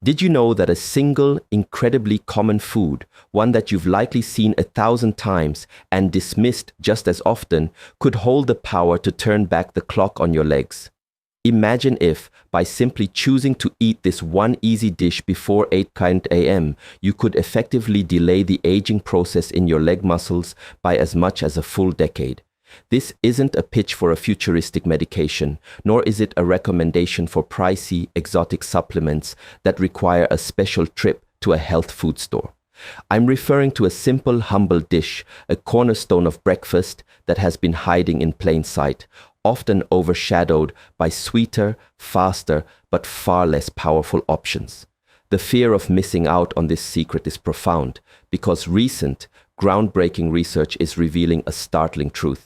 Did you know that a single, incredibly common food, one that you've likely seen 1,000 times and dismissed just as often, could hold the power to turn back the clock on your legs? Imagine if, by simply choosing to eat this one easy dish before 8 a.m., you could effectively delay the aging process in your leg muscles by as much as a full decade. This isn't a pitch for a futuristic medication, nor is it a recommendation for pricey, exotic supplements that require a special trip to a health food store. I'm referring to a simple, humble dish, a cornerstone of breakfast that has been hiding in plain sight, often overshadowed by sweeter, faster, but far less powerful options. The fear of missing out on this secret is profound, because recent, groundbreaking research is revealing a startling truth.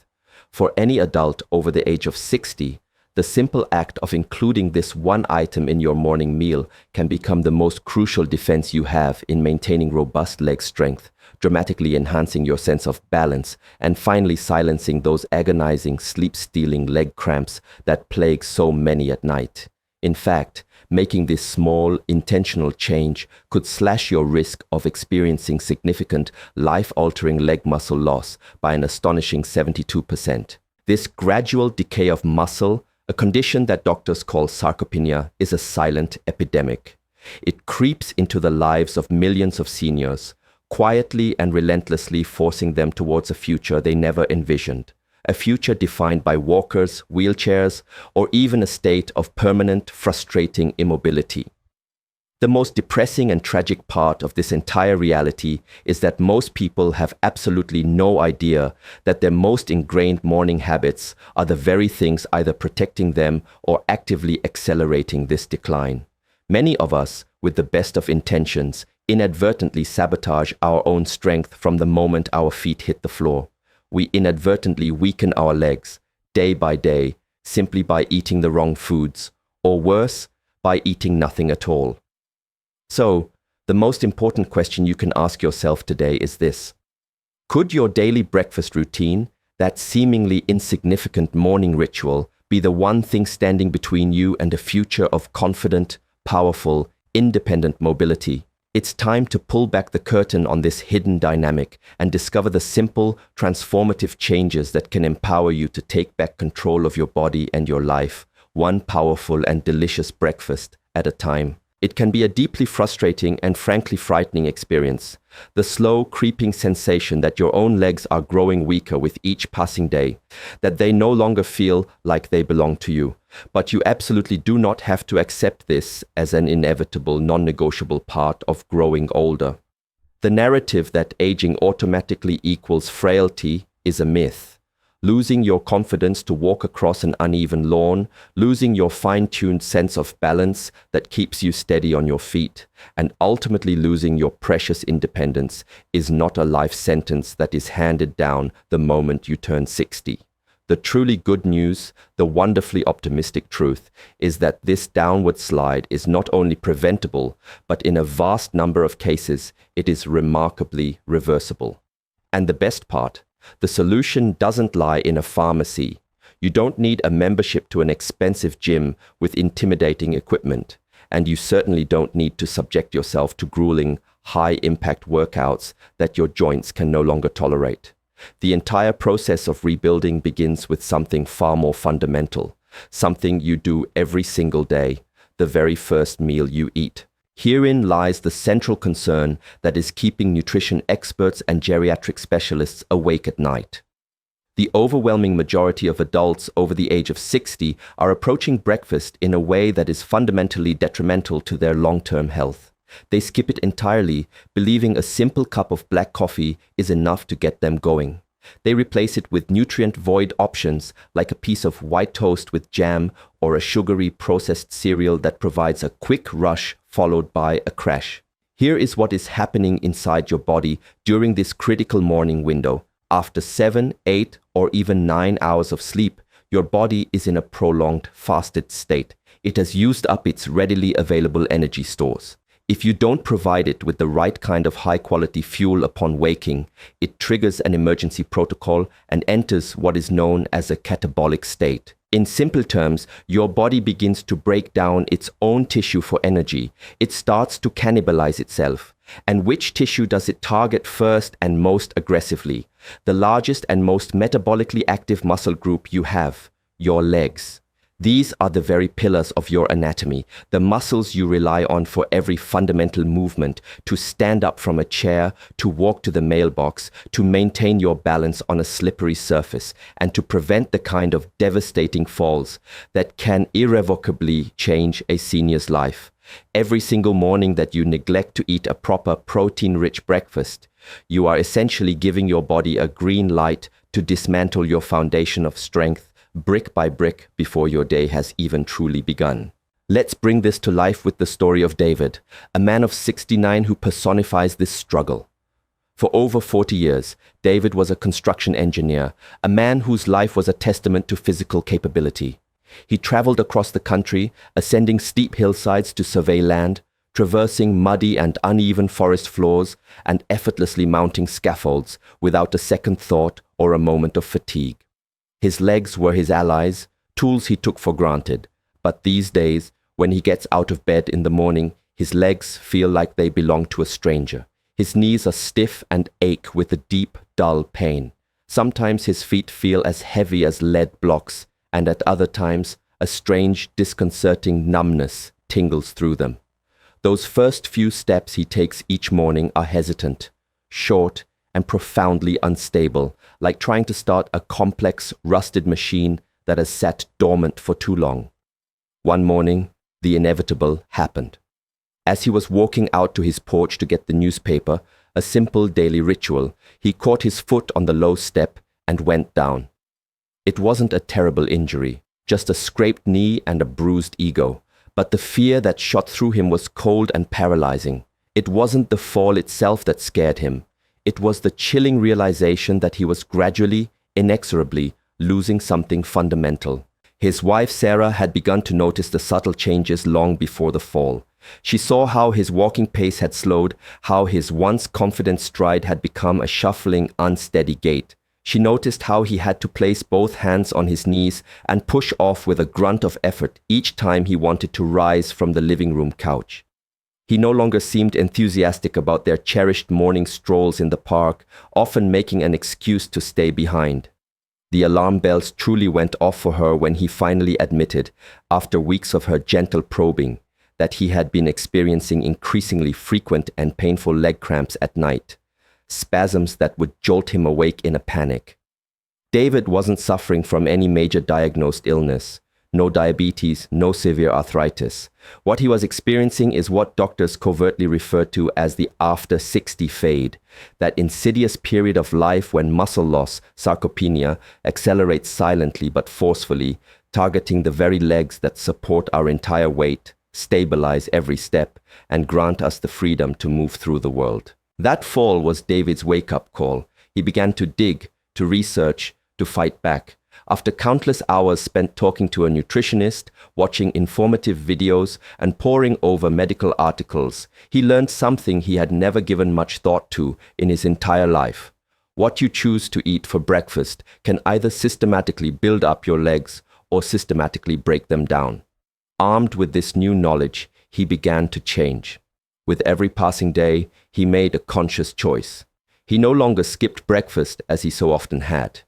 For any adult over the age of 60, the simple act of including this one item in your morning meal can become the most crucial defense you have in maintaining robust leg strength, dramatically enhancing your sense of balance, and finally silencing those agonizing, sleep-stealing leg cramps that plague so many at night. In fact, making this small, intentional change could slash your risk of experiencing significant, life-altering leg muscle loss by an astonishing 72%. This gradual decay of muscle, a condition that doctors call sarcopenia, is a silent epidemic. It creeps into the lives of millions of seniors, quietly and relentlessly forcing them towards a future they never envisioned. A future defined by walkers, wheelchairs, or even a state of permanent, frustrating immobility. The most depressing and tragic part of this entire reality is that most people have absolutely no idea that their most ingrained morning habits are the very things either protecting them or actively accelerating this decline. Many of us, with the best of intentions, inadvertently sabotage our own strength from the moment our feet hit the floor. We inadvertently weaken our legs, day by day, simply by eating the wrong foods, or worse, by eating nothing at all. So, the most important question you can ask yourself today is this: could your daily breakfast routine, that seemingly insignificant morning ritual, be the one thing standing between you and a future of confident, powerful, independent mobility? It's time to pull back the curtain on this hidden dynamic and discover the simple, transformative changes that can empower you to take back control of your body and your life, one powerful and delicious breakfast at a time. It can be a deeply frustrating and frankly frightening experience. The slow, creeping sensation that your own legs are growing weaker with each passing day, that they no longer feel like they belong to you. But you absolutely do not have to accept this as an inevitable, non-negotiable part of growing older. The narrative that aging automatically equals frailty is a myth. Losing your confidence to walk across an uneven lawn, losing your fine-tuned sense of balance that keeps you steady on your feet, and ultimately losing your precious independence is not a life sentence that is handed down the moment you turn 60. The truly good news, the wonderfully optimistic truth, is that this downward slide is not only preventable, but in a vast number of cases, it is remarkably reversible. And the best part, the solution doesn't lie in a pharmacy. You don't need a membership to an expensive gym with intimidating equipment, and you certainly don't need to subject yourself to grueling, high-impact workouts that your joints can no longer tolerate. The entire process of rebuilding begins with something far more fundamental, something you do every single day, the very first meal you eat. Herein lies the central concern that is keeping nutrition experts and geriatric specialists awake at night. The overwhelming majority of adults over the age of 60 are approaching breakfast in a way that is fundamentally detrimental to their long-term health. They skip it entirely, believing a simple cup of black coffee is enough to get them going. They replace it with nutrient-void options like a piece of white toast with jam or a sugary processed cereal that provides a quick rush followed by a crash. Here is what is happening inside your body during this critical morning window. After 7, 8, or even 9 hours of sleep, your body is in a prolonged fasted state. It has used up its readily available energy stores. If you don't provide it with the right kind of high-quality fuel upon waking, it triggers an emergency protocol and enters what is known as a catabolic state. In simple terms, your body begins to break down its own tissue for energy. It starts to cannibalize itself. And which tissue does it target first and most aggressively? The largest and most metabolically active muscle group you have, your legs. These are the very pillars of your anatomy, the muscles you rely on for every fundamental movement, to stand up from a chair, to walk to the mailbox, to maintain your balance on a slippery surface, and to prevent the kind of devastating falls that can irrevocably change a senior's life. Every single morning that you neglect to eat a proper protein-rich breakfast, you are essentially giving your body a green light to dismantle your foundation of strength brick by brick before your day has even truly begun. Let's bring this to life with the story of David, a man of 69 who personifies this struggle. For over 40 years, David was a construction engineer, a man whose life was a testament to physical capability. He traveled across the country, ascending steep hillsides to survey land, traversing muddy and uneven forest floors, and effortlessly mounting scaffolds without a second thought or a moment of fatigue. His legs were his allies, tools he took for granted. But these days, when he gets out of bed in the morning, his legs feel like they belong to a stranger. His knees are stiff and ache with a deep, dull pain. Sometimes his feet feel as heavy as lead blocks, and at other times, a strange, disconcerting numbness tingles through them. Those first few steps he takes each morning are hesitant, short, and profoundly unstable, like trying to start a complex, rusted machine that has sat dormant for too long. One morning, the inevitable happened. As he was walking out to his porch to get the newspaper, a simple daily ritual, he caught his foot on the low step and went down. It wasn't a terrible injury, just a scraped knee and a bruised ego, but the fear that shot through him was cold and paralyzing. It wasn't the fall itself that scared him. It was the chilling realization that he was gradually, inexorably, losing something fundamental. His wife Sarah had begun to notice the subtle changes long before the fall. She saw how his walking pace had slowed, how his once confident stride had become a shuffling, unsteady gait. She noticed how he had to place both hands on his knees and push off with a grunt of effort each time he wanted to rise from the living room couch. He no longer seemed enthusiastic about their cherished morning strolls in the park, often making an excuse to stay behind. The alarm bells truly went off for her when he finally admitted, after weeks of her gentle probing, that he had been experiencing increasingly frequent and painful leg cramps at night, spasms that would jolt him awake in a panic. David wasn't suffering from any major diagnosed illness. No diabetes, no severe arthritis. What he was experiencing is what doctors covertly refer to as the after 60 fade, that insidious period of life when muscle loss, sarcopenia, accelerates silently but forcefully, targeting the very legs that support our entire weight, stabilize every step, and grant us the freedom to move through the world. That fall was David's wake-up call. He began to dig, to research, to fight back. After countless hours spent talking to a nutritionist, watching informative videos, and poring over medical articles, he learned something he had never given much thought to in his entire life. What you choose to eat for breakfast can either systematically build up your legs or systematically break them down. Armed with this new knowledge, he began to change. With every passing day, he made a conscious choice. He no longer skipped breakfast as he so often had.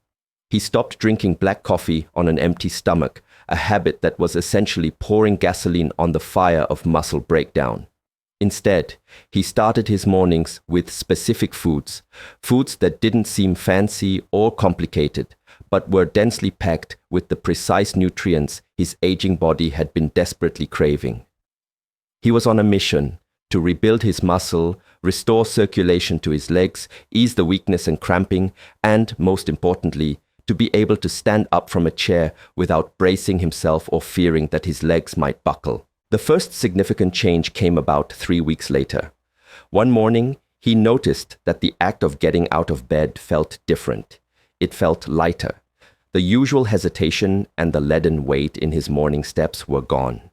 He stopped drinking black coffee on an empty stomach, a habit that was essentially pouring gasoline on the fire of muscle breakdown. Instead, he started his mornings with specific foods that didn't seem fancy or complicated, but were densely packed with the precise nutrients his aging body had been desperately craving. He was on a mission to rebuild his muscle, restore circulation to his legs, ease the weakness and cramping, and, most importantly, to be able to stand up from a chair without bracing himself or fearing that his legs might buckle. The first significant change came about 3 weeks later. One morning, he noticed that the act of getting out of bed felt different. It felt lighter. The usual hesitation and the leaden weight in his morning steps were gone.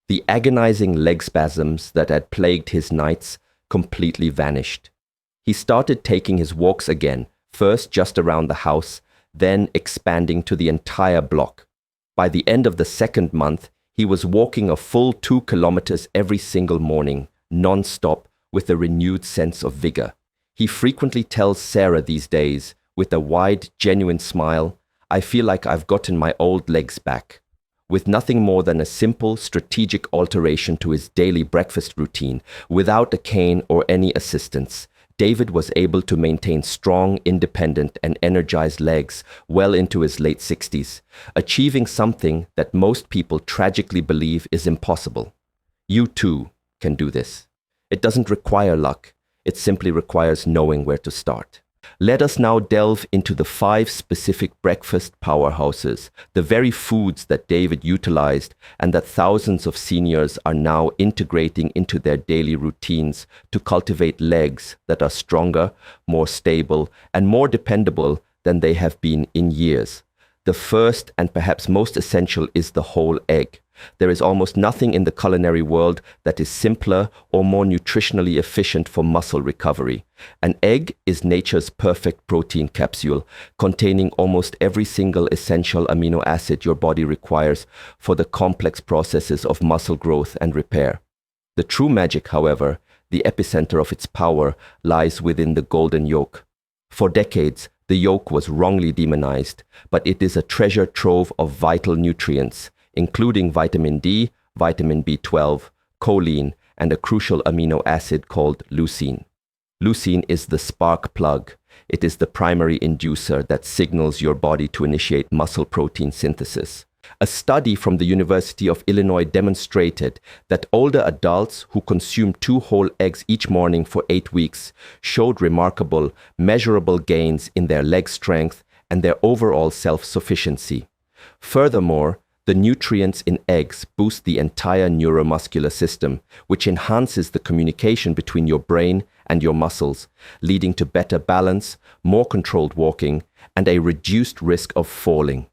The agonizing leg spasms that had plagued his nights completely vanished. He started taking his walks again, first just around the house, then expanding to the entire block. By the end of the second month, he was walking a full 2 kilometers every single morning, non-stop, with a renewed sense of vigor. He frequently tells Sarah these days, with a wide, genuine smile, "I feel like I've gotten my old legs back." With nothing more than a simple, strategic alteration to his daily breakfast routine, without a cane or any assistance, David was able to maintain strong, independent, and energized legs well into his late 60s, achieving something that most people tragically believe is impossible. You too can do this. It doesn't require luck. It simply requires knowing where to start. Let us now delve into the 5 specific breakfast powerhouses, the very foods that David utilized and that thousands of seniors are now integrating into their daily routines to cultivate legs that are stronger, more stable, and more dependable than they have been in years. The first and perhaps most essential is the whole egg. There is almost nothing in the culinary world that is simpler or more nutritionally efficient for muscle recovery. An egg is nature's perfect protein capsule, containing almost every single essential amino acid your body requires for the complex processes of muscle growth and repair. The true magic, however, the epicenter of its power, lies within the golden yolk. For decades, the yolk was wrongly demonized, but it is a treasure trove of vital nutrients, including vitamin D, vitamin B12, choline, and a crucial amino acid called leucine. Leucine is the spark plug. It is the primary inducer that signals your body to initiate muscle protein synthesis. A study from the University of Illinois demonstrated that older adults who consumed 2 whole eggs each morning for 8 weeks showed remarkable, measurable gains in their leg strength and their overall self-sufficiency. Furthermore, the nutrients in eggs boost the entire neuromuscular system, which enhances the communication between your brain and your muscles, leading to better balance, more controlled walking, and a reduced risk of falling.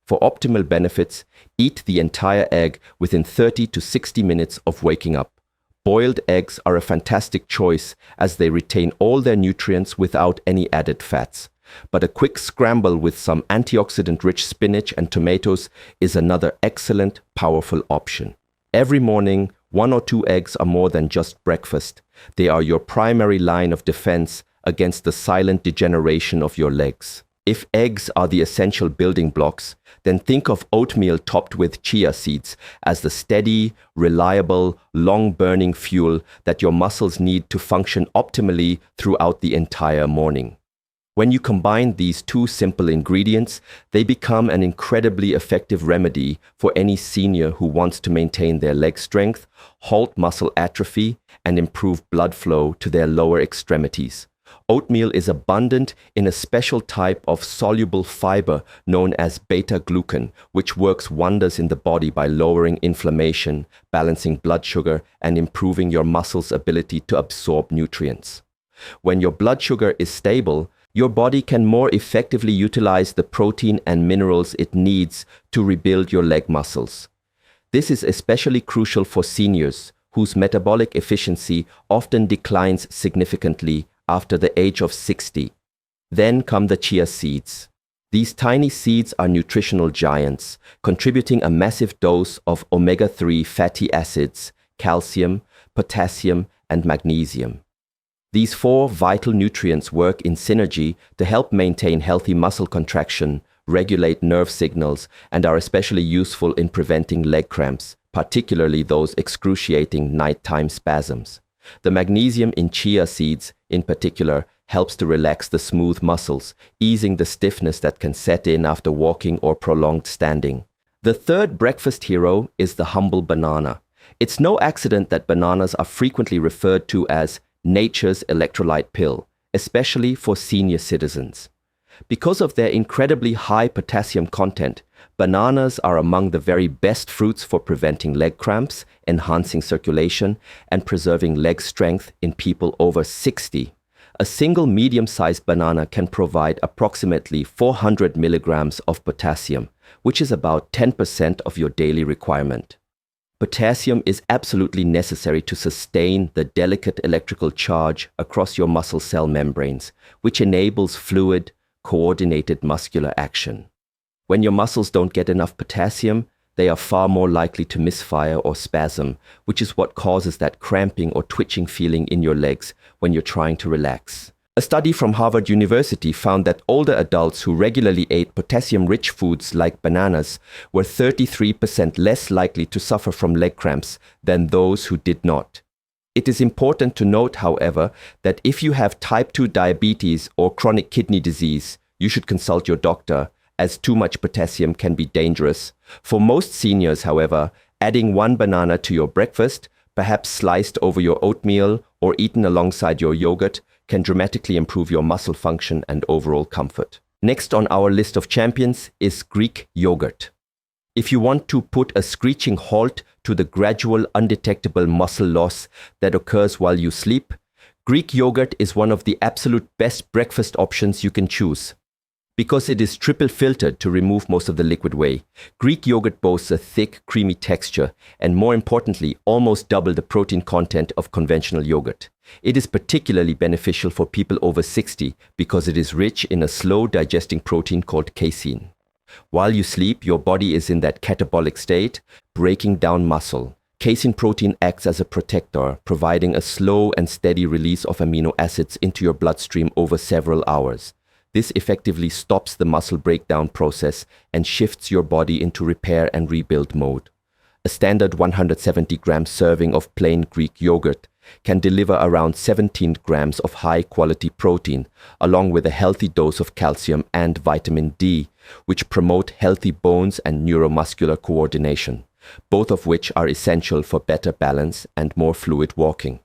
For optimal benefits, eat the entire egg within 30 to 60 minutes of waking up. Boiled eggs are a fantastic choice as they retain all their nutrients without any added fats. But a quick scramble with some antioxidant-rich spinach and tomatoes is another excellent, powerful option. Every morning, 1 or 2 eggs are more than just breakfast. They are your primary line of defense against the silent degeneration of your legs. If eggs are the essential building blocks, then think of oatmeal topped with chia seeds as the steady, reliable, long-burning fuel that your muscles need to function optimally throughout the entire morning. When you combine these 2 simple ingredients, they become an incredibly effective remedy for any senior who wants to maintain their leg strength, halt muscle atrophy, and improve blood flow to their lower extremities. Oatmeal is abundant in a special type of soluble fiber known as beta-glucan, which works wonders in the body by lowering inflammation, balancing blood sugar, and improving your muscles' ability to absorb nutrients. When your blood sugar is stable, your body can more effectively utilize the protein and minerals it needs to rebuild your leg muscles. This is especially crucial for seniors whose metabolic efficiency often declines significantly after the age of 60. Then come the chia seeds. These tiny seeds are nutritional giants, contributing a massive dose of omega-3 fatty acids, calcium, potassium, and magnesium. These 4 vital nutrients work in synergy to help maintain healthy muscle contraction, regulate nerve signals, and are especially useful in preventing leg cramps, particularly those excruciating nighttime spasms. The magnesium in chia seeds, in particular, helps to relax the smooth muscles, easing the stiffness that can set in after walking or prolonged standing. The third breakfast hero is the humble banana. It's no accident that bananas are frequently referred to as nature's electrolyte pill, especially for senior citizens. Because of their incredibly high potassium content, bananas are among the very best fruits for preventing leg cramps, enhancing circulation, and preserving leg strength in people over 60. A single medium-sized banana can provide approximately 400 milligrams of potassium, which is about 10% of your daily requirement. Potassium is absolutely necessary to sustain the delicate electrical charge across your muscle cell membranes, which enables fluid, coordinated muscular action. When your muscles don't get enough potassium, they are far more likely to misfire or spasm, which is what causes that cramping or twitching feeling in your legs when you're trying to relax. A study from Harvard University found that older adults who regularly ate potassium-rich foods like bananas were 33% less likely to suffer from leg cramps than those who did not. It is important to note, however, that if you have type 2 diabetes or chronic kidney disease, you should consult your doctor, as too much potassium can be dangerous. For most seniors, however, adding one banana to your breakfast, perhaps sliced over your oatmeal or eaten alongside your yogurt, can dramatically improve your muscle function and overall comfort. Next on our list of champions is Greek yogurt. If you want to put a screeching halt to the gradual, undetectable muscle loss that occurs while you sleep, Greek yogurt is one of the absolute best breakfast options you can choose. Because it is triple filtered to remove most of the liquid whey, Greek yogurt boasts a thick, creamy texture and, more importantly, almost double the protein content of conventional yogurt. It is particularly beneficial for people over 60 because it is rich in a slow-digesting protein called casein. While you sleep, your body is in that catabolic state, breaking down muscle. Casein protein acts as a protector, providing a slow and steady release of amino acids into your bloodstream over several hours. This effectively stops the muscle breakdown process and shifts your body into repair and rebuild mode. A standard 170-gram serving of plain Greek yogurt can deliver around 17 grams of high-quality protein, along with a healthy dose of calcium and vitamin D, which promote healthy bones and neuromuscular coordination, both of which are essential for better balance and more fluid walking.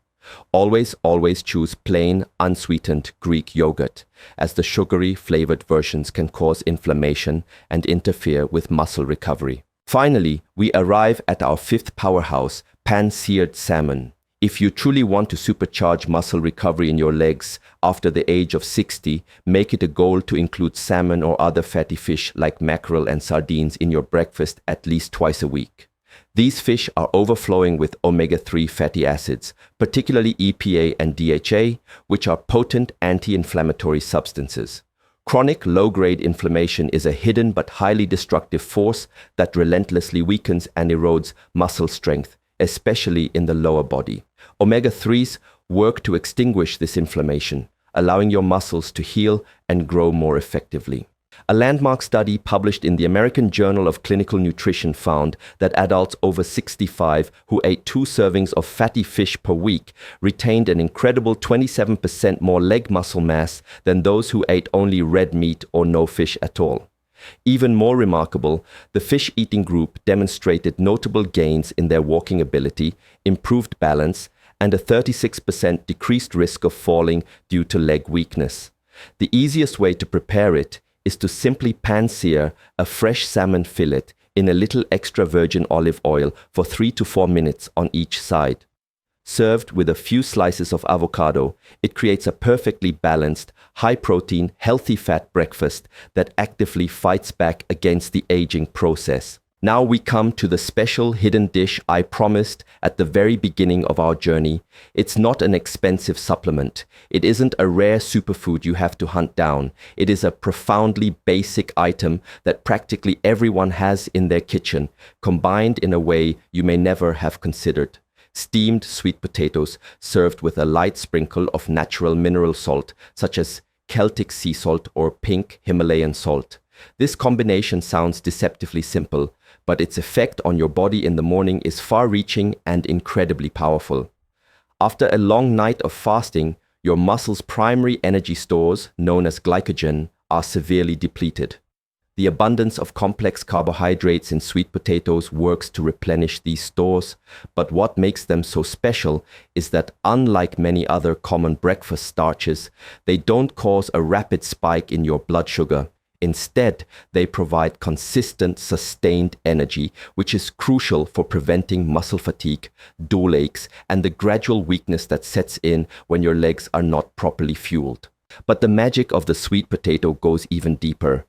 Always choose plain, unsweetened Greek yogurt, as the sugary, flavored versions can cause inflammation and interfere with muscle recovery. Finally, we arrive at our fifth powerhouse, pan-seared salmon. If you truly want to supercharge muscle recovery in your legs after the age of 60, make it a goal to include salmon or other fatty fish like mackerel and sardines in your breakfast at least twice a week. These fish are overflowing with omega-3 fatty acids, particularly EPA and DHA, which are potent anti-inflammatory substances. Chronic low-grade inflammation is a hidden but highly destructive force that relentlessly weakens and erodes muscle strength, especially in the lower body. Omega-3s work to extinguish this inflammation, allowing your muscles to heal and grow more effectively. A landmark study published in the American Journal of Clinical Nutrition found that adults over 65 who ate 2 servings of fatty fish per week retained an incredible 27% more leg muscle mass than those who ate only red meat or no fish at all. Even more remarkable, the fish-eating group demonstrated notable gains in their walking ability, improved balance, and a 36% decreased risk of falling due to leg weakness. The easiest way to prepare it is to simply pan-sear a fresh salmon fillet in a little extra virgin olive oil for 3 to 4 minutes on each side. Served with a few slices of avocado, it creates a perfectly balanced, high-protein, healthy fat breakfast that actively fights back against the aging process. Now we come to the special hidden dish I promised at the very beginning of our journey. It's not an expensive supplement. It isn't a rare superfood you have to hunt down. It is a profoundly basic item that practically everyone has in their kitchen, combined in a way you may never have considered. Steamed sweet potatoes served with a light sprinkle of natural mineral salt, such as Celtic sea salt or pink Himalayan salt. This combination sounds deceptively simple, but its effect on your body in the morning is far-reaching and incredibly powerful. After a long night of fasting, your muscles' primary energy stores, known as glycogen, are severely depleted. The abundance of complex carbohydrates in sweet potatoes works to replenish these stores, but what makes them so special is that unlike many other common breakfast starches, they don't cause a rapid spike in your blood sugar. Instead, they provide consistent, sustained energy, which is crucial for preventing muscle fatigue, dull aches, and the gradual weakness that sets in when your legs are not properly fueled. But the magic of the sweet potato goes even deeper.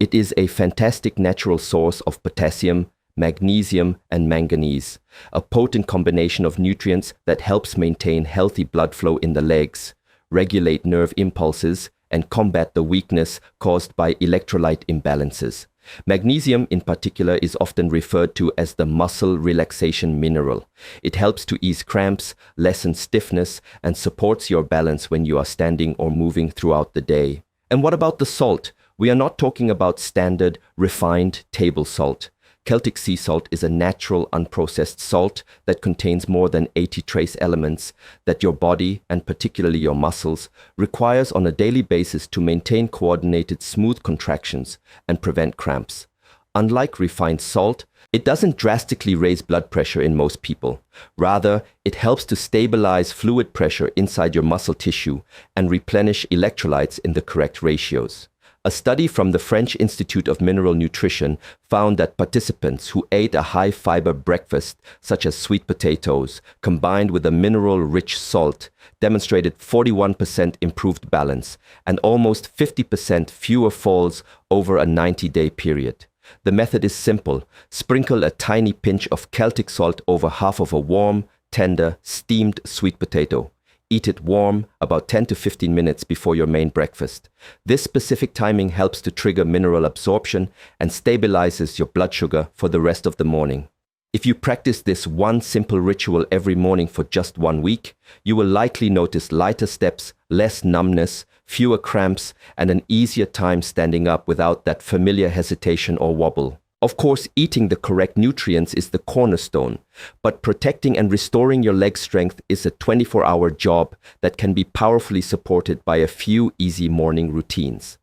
It is a fantastic natural source of potassium, magnesium, and manganese, a potent combination of nutrients that helps maintain healthy blood flow in the legs, regulate nerve impulses, and combat the weakness caused by electrolyte imbalances. Magnesium, in particular, is often referred to as the muscle relaxation mineral. It helps to ease cramps, lessen stiffness, and supports your balance when you are standing or moving throughout the day. And what about the salt? We are not talking about standard, refined table salt. Celtic sea salt is a natural, unprocessed salt that contains more than 80 trace elements that your body, and particularly your muscles, requires on a daily basis to maintain coordinated, smooth contractions and prevent cramps. Unlike refined salt, it doesn't drastically raise blood pressure in most people. Rather, it helps to stabilize fluid pressure inside your muscle tissue and replenish electrolytes in the correct ratios. A study from the French Institute of Mineral Nutrition found that participants who ate a high-fiber breakfast, such as sweet potatoes, combined with a mineral-rich salt, demonstrated 41% improved balance and almost 50% fewer falls over a 90-day period. The method is simple. Sprinkle a tiny pinch of Celtic salt over half of a warm, tender, steamed sweet potato. Eat it warm about 10 to 15 minutes before your main breakfast. This specific timing helps to trigger mineral absorption and stabilizes your blood sugar for the rest of the morning. If you practice this one simple ritual every morning for just 1 week, you will likely notice lighter steps, less numbness, fewer cramps, and an easier time standing up without that familiar hesitation or wobble. Of course, eating the correct nutrients is the cornerstone, but protecting and restoring your leg strength is a 24-hour job that can be powerfully supported by a few easy morning routines.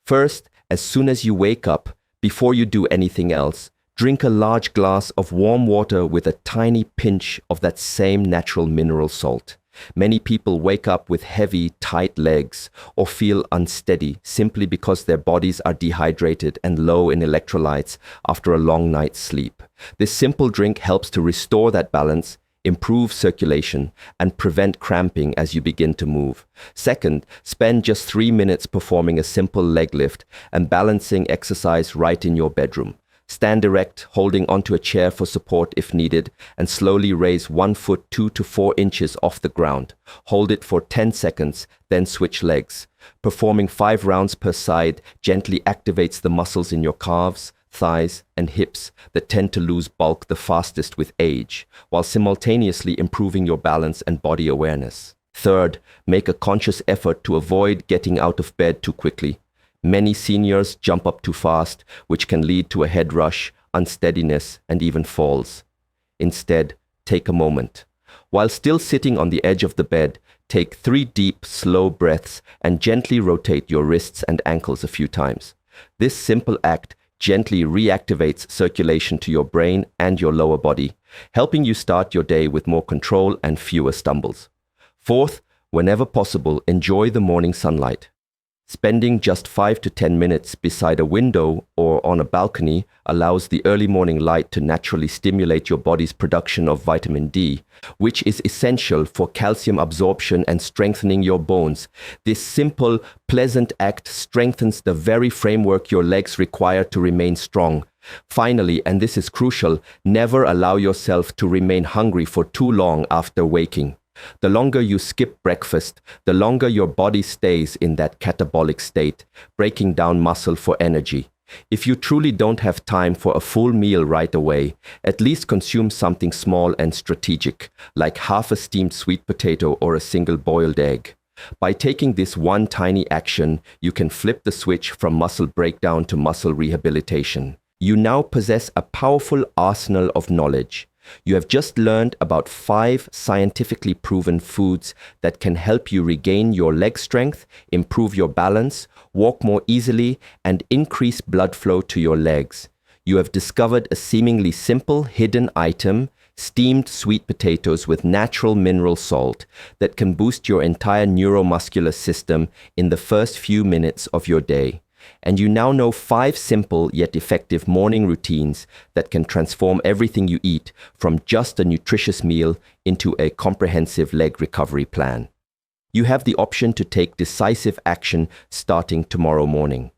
First, as soon as you wake up, before you do anything else, drink a large glass of warm water with a tiny pinch of that same natural mineral salt. Many people wake up with heavy, tight legs or feel unsteady simply because their bodies are dehydrated and low in electrolytes after a long night's sleep. This simple drink helps to restore that balance, improve circulation, and prevent cramping as you begin to move. Second, spend just 3 minutes performing a simple leg lift and balancing exercise right in your bedroom. Stand erect, holding onto a chair for support if needed, and slowly raise 1 foot 2 to 4 inches off the ground. Hold it for 10 seconds, then switch legs. Performing 5 rounds per side gently activates the muscles in your calves, thighs, and hips that tend to lose bulk the fastest with age, while simultaneously improving your balance and body awareness. Third, make a conscious effort to avoid getting out of bed too quickly. Many seniors jump up too fast, which can lead to a head rush, unsteadiness, and even falls. Instead, take a moment. While still sitting on the edge of the bed, take 3 deep, slow breaths and gently rotate your wrists and ankles a few times. This simple act gently reactivates circulation to your brain and your lower body, helping you start your day with more control and fewer stumbles. Fourth, whenever possible, enjoy the morning sunlight. Spending just 5 to 10 minutes beside a window or on a balcony allows the early morning light to naturally stimulate your body's production of vitamin D, which is essential for calcium absorption and strengthening your bones. This simple, pleasant act strengthens the very framework your legs require to remain strong. Finally, and this is crucial, never allow yourself to remain hungry for too long after waking. The longer you skip breakfast, the longer your body stays in that catabolic state, breaking down muscle for energy. If you truly don't have time for a full meal right away, at least consume something small and strategic, like half a steamed sweet potato or a single boiled egg. By taking this one tiny action, you can flip the switch from muscle breakdown to muscle rehabilitation. You now possess a powerful arsenal of knowledge. You have just learned about 5 scientifically proven foods that can help you regain your leg strength, improve your balance, walk more easily, and increase blood flow to your legs. You have discovered a seemingly simple hidden item, steamed sweet potatoes with natural mineral salt, that can boost your entire neuromuscular system in the first few minutes of your day. And you now know 5 simple yet effective morning routines that can transform everything you eat from just a nutritious meal into a comprehensive leg recovery plan. You have the option to take decisive action starting tomorrow morning.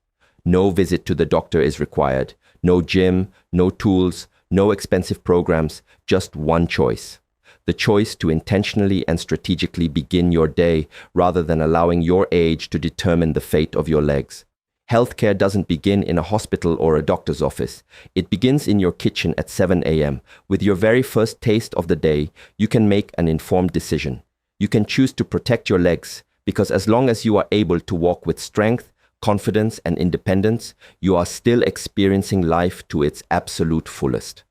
No visit to the doctor is required. No gym, no tools, No expensive programs, just one choice. The choice to intentionally and strategically begin your day rather than allowing your age to determine the fate of your legs. Healthcare doesn't begin in a hospital or a doctor's office. It begins in your kitchen at 7 a.m. With your very first taste of the day, you can make an informed decision. You can choose to protect your legs, because as long as you are able to walk with strength, confidence, and independence, you are still experiencing life to its absolute fullest.